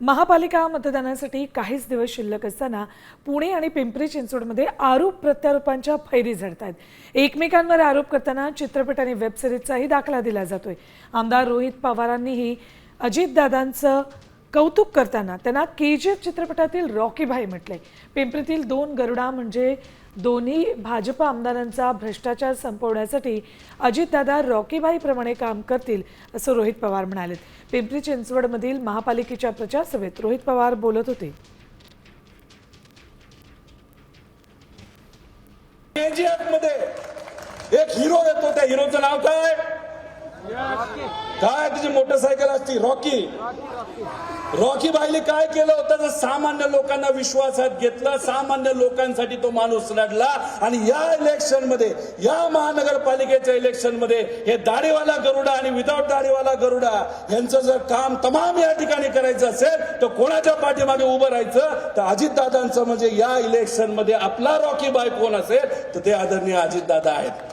महापालिका मतदानासाठी काहीच दिवस शिल्लक असताना पुणे आणि पिंपरी चिंचवडमध्ये आरोप प्रत्यारोपांच्या फैरी झडतायत। एकमेकांवर आरोप करताना चित्रपट आणि वेब सिरीजचाही दाखला दिला जातोय। आमदार रोहित पवारांनीही अजितदादांचं कौतुक करताना त्यांना केजीएफ चित्रपटातील रॉकी भाई म्हटलंय। पिंपरीतील 2 गरुडा म्हणजे दोन्ही भाजप आमदारांचा भ्रष्टाचार संपवण्यासाठी अजितदादा रॉकी भाई प्रमाणे काम करतील असं रोहित पवार म्हणाले। पिंपरी चिंचवडमधील महापालिकेच्या प्रचार सभेत रोहित पवार बोलत होते। केजीएफ मध्ये एक हिरो येतो, त्या हिरोचं नाव काय? काय त्याची मोटरसायकल असती? रॉकी। रॉकी भाईने काय केलं होतं? सामान्य लोकांना विश्वासात घेतलं, सामान्य लोकांसाठी तो माणूस लढला आणि या इलेक्शन मध्ये, या महानगरपालिकेच्या इलेक्शन मध्ये हे दाढीवाला गरुडा आणि विदाउट दाढीवाला गरुडा यांचं जर काम तमाम या ठिकाणी करायचं असेल तर कोणाच्या पाठीमागे उभं राहायचं? तर अजितदादांचं, म्हणजे या इलेक्शन मध्ये आपला रॉकी भाई कोण असेल तर ते आदरणीय अजितदादा आहेत।